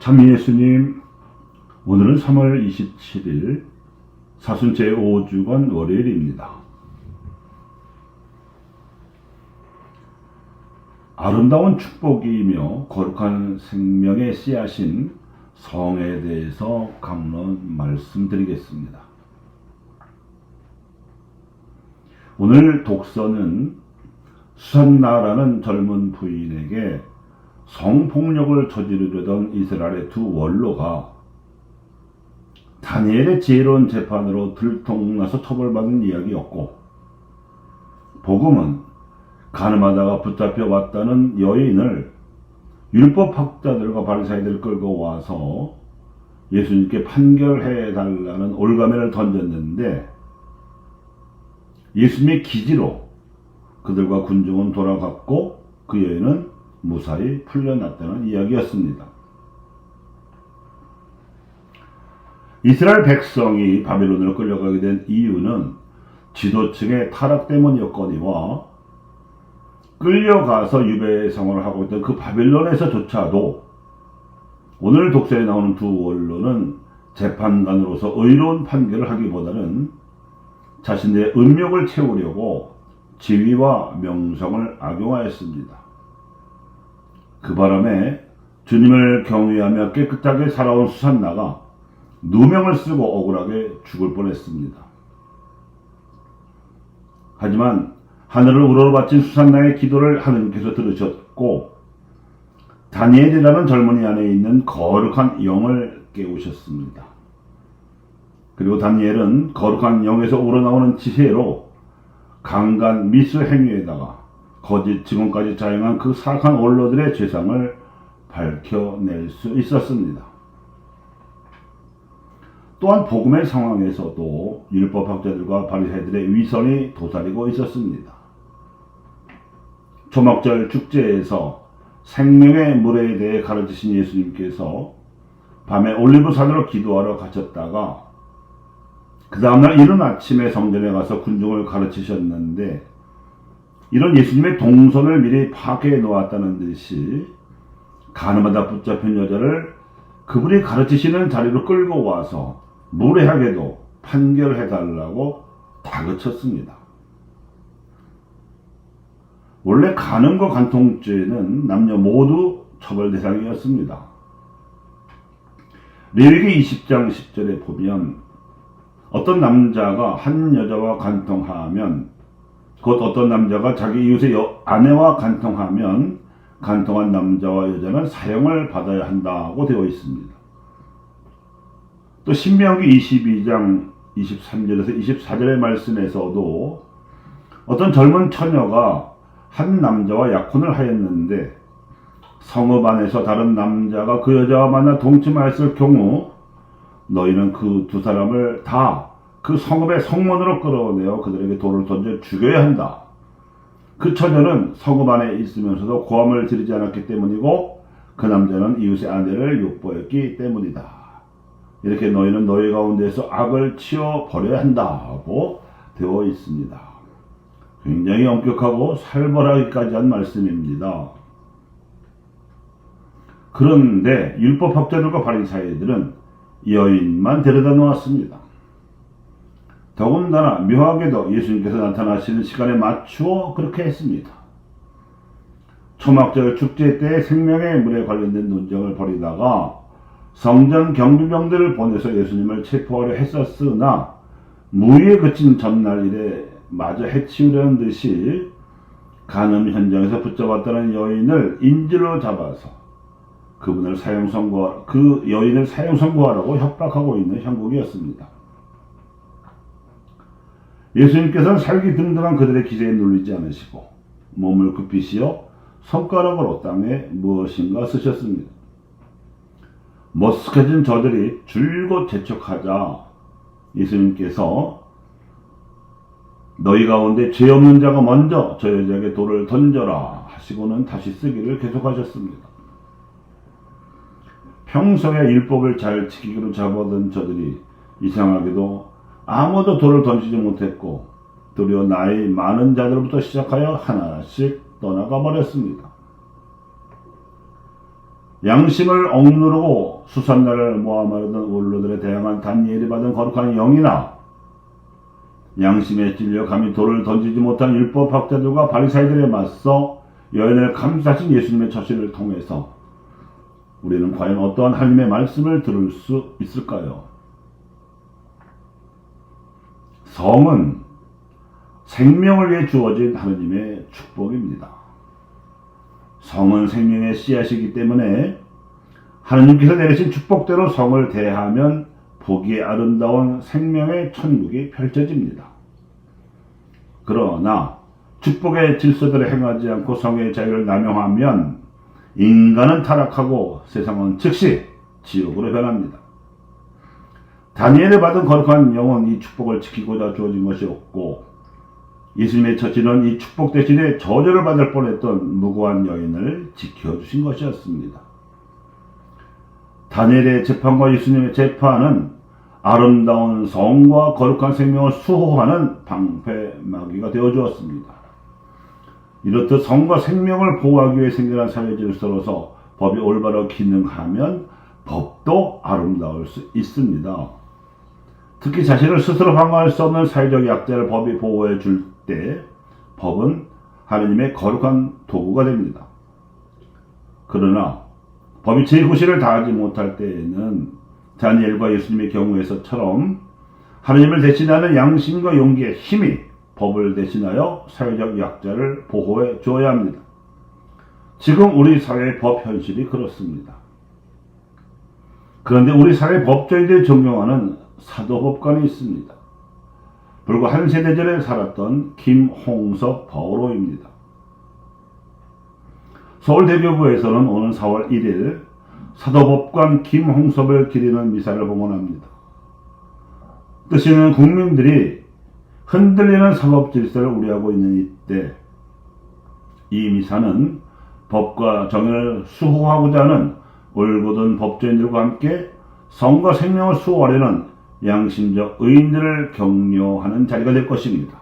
참 예수님, 오늘은 3월 27일 사순 제5주간 월요일입니다. 아름다운 축복이며 거룩한 생명의 씨앗인 성에 대해서 강론 말씀드리겠습니다. 오늘 독서는 수산나라는 젊은 부인에게 성폭력을 저지르려던 이스라엘의 두 원로가 다니엘의 지혜로운 재판으로 들통나서 처벌받은 이야기였고, 복음은 가늠하다가 붙잡혀 왔다는 여인을 율법학자들과 바리새인들을 끌고 와서 예수님께 판결해 달라는 올가매를 던졌는데, 예수님의 기지로 그들과 군중은 돌아갔고 그 여인은 무사히 풀려났다는 이야기였습니다. 이스라엘 백성이 바빌론으로 끌려가게 된 이유는 지도층의 타락 때문이었거니와, 끌려가서 유배 생활을 하고 있던 그 바빌론에서조차도 오늘 독서에 나오는 두 원로는 재판관으로서 의로운 판결을 하기보다는 자신들의 음욕을 채우려고 지위와 명성을 악용하였습니다. 그 바람에 주님을 경외하며 깨끗하게 살아온 수산나가 누명을 쓰고 억울하게 죽을 뻔했습니다. 하지만 하늘을 우러러바친 수산나의 기도를 하느님께서 들으셨고, 다니엘이라는 젊은이 안에 있는 거룩한 영을 깨우셨습니다. 그리고 다니엘은 거룩한 영에서 우러나오는 지혜로 강간 미수 행위에다가 거짓 증언까지 자행한 그 사악한 원로들의 죄상을 밝혀낼 수 있었습니다. 또한 복음의 상황에서도 율법학자들과 바리새인들의 위선이 도사리고 있었습니다. 초막절 축제에서 생명의 물에 대해 가르치신 예수님께서 밤에 올리브산으로 기도하러 가셨다가 그 다음날 이른 아침에 성전에 가서 군중을 가르치셨는데, 이런 예수님의 동선을 미리 파악해 놓았다는 듯이 가늠하다 붙잡힌 여자를 그분이 가르치시는 자리로 끌고 와서 무례하게도 판결해달라고 다그쳤습니다. 원래 간음과 간통죄는 남녀 모두 처벌 대상이었습니다. 레위기 20장 10절에 보면 어떤 남자가 한 여자와 간통하면, 곧 어떤 남자가 자기 이웃의 아내와 간통하면 간통한 남자와 여자는 사형을 받아야 한다고 되어 있습니다. 또 신명기 22장 23절에서 24절의 말씀에서도 어떤 젊은 처녀가 한 남자와 약혼을 하였는데, 성읍 안에서 다른 남자가 그 여자와 만나 동침하였을 경우 너희는 그 두 사람을 다 그 성읍의 성문으로 끌어내어 그들에게 돌을 던져 죽여야 한다. 그 처녀는 성읍 안에 있으면서도 고함을 지르지 않았기 때문이고 그 남자는 이웃의 아내를 욕보였기 때문이다. 이렇게 너희는 너희 가운데서 악을 치워 버려야 한다고 되어 있습니다. 굉장히 엄격하고 살벌하기까지 한 말씀입니다. 그런데 율법학자들과 바리새인들은 여인만 데려다 놓았습니다. 더군다나 묘하게도 예수님께서 나타나시는 시간에 맞추어 그렇게 했습니다. 초막절 축제 때 생명의 물에 관련된 논쟁을 벌이다가 성전 경비병들을 보내서 예수님을 체포하려 했었으나 무위에 그친 전날 일에 마저 해치우려는 듯이 간음 현장에서 붙잡았다는 여인을 인질로 잡아서 그 여인을 사형 선고하라고 협박하고 있는 형국이었습니다. 예수님께서는 살기 등등한 그들의 기세에 눌리지 않으시고 몸을 굽히시어 손가락으로 땅에 무엇인가 쓰셨습니다. 머쓱해진 저들이 줄곧 재촉하자 예수님께서 너희 가운데 죄 없는 자가 먼저 저 여자에게 돌을 던져라 하시고는 다시 쓰기를 계속하셨습니다. 평소에 율법을 잘 지키기로 잡아둔 저들이 이상하게도 아무도 돌을 던지지 못했고, 도리어 나이 많은 자들부터 시작하여 하나씩 떠나가 버렸습니다. 양심을 억누르고 수산나를 모함하려던 원로들에 대항한 다니엘이 받은 거룩한 영이나 양심에 찔려 감히 돌을 던지지 못한 율법학자들과 바리사이들에 맞서 여인을 감싸신 예수님의 처신을 통해서 우리는 과연 어떠한 하나님의 말씀을 들을 수 있을까요? 성은 생명을 위해 주어진 하나님의 축복입니다. 성은 생명의 씨앗이기 때문에 하나님께서 내리신 축복대로 성을 대하면 보기에 아름다운 생명의 천국이 펼쳐집니다. 그러나 축복의 질서대로 행하지 않고 성의 자유를 남용하면 인간은 타락하고 세상은 즉시 지옥으로 변합니다. 다니엘이 받은 거룩한 영은 이 축복을 지키고자 주어진 것이었고, 예수님의 처치는 이 축복 대신에 저주를 받을 뻔했던 무고한 여인을 지켜주신 것이었습니다. 다니엘의 재판과 예수님의 재판은 아름다운 성과 거룩한 생명을 수호하는 방패막이가 되어주었습니다. 이렇듯 성과 생명을 보호하기 위해 생겨난 사회 질서로서 법이 올바로 기능하면 법도 아름다울 수 있습니다. 특히 자신을 스스로 방어할 수 없는 사회적 약자를 법이 보호해 줄 때 법은 하느님의 거룩한 도구가 됩니다. 그러나 법이 제9시를 다하지 못할 때에는 다니엘과 예수님의 경우에서처럼 하느님을 대신하는 양심과 용기의 힘이 법을 대신하여 사회적 약자를 보호해 줘야 합니다. 지금 우리 사회의 법 현실이 그렇습니다. 그런데 우리 사회 법조인들이 존경하는 사도법관이 있습니다. 불과 한 세대 전에 살았던 김홍섭 버로입니다. 서울대교구에서는 오는 4월 1일 사도법관 김홍섭을 기리는 미사를 봉헌합니다. 뜻있는 국민들이 흔들리는 사법 질서를 우려하고 있는 이때 이 미사는 법과 정의를 수호하고자 하는 올곧은 법조인들과 함께 성과 생명을 수호하려는 양심적 의인들을 격려하는 자리가 될 것입니다.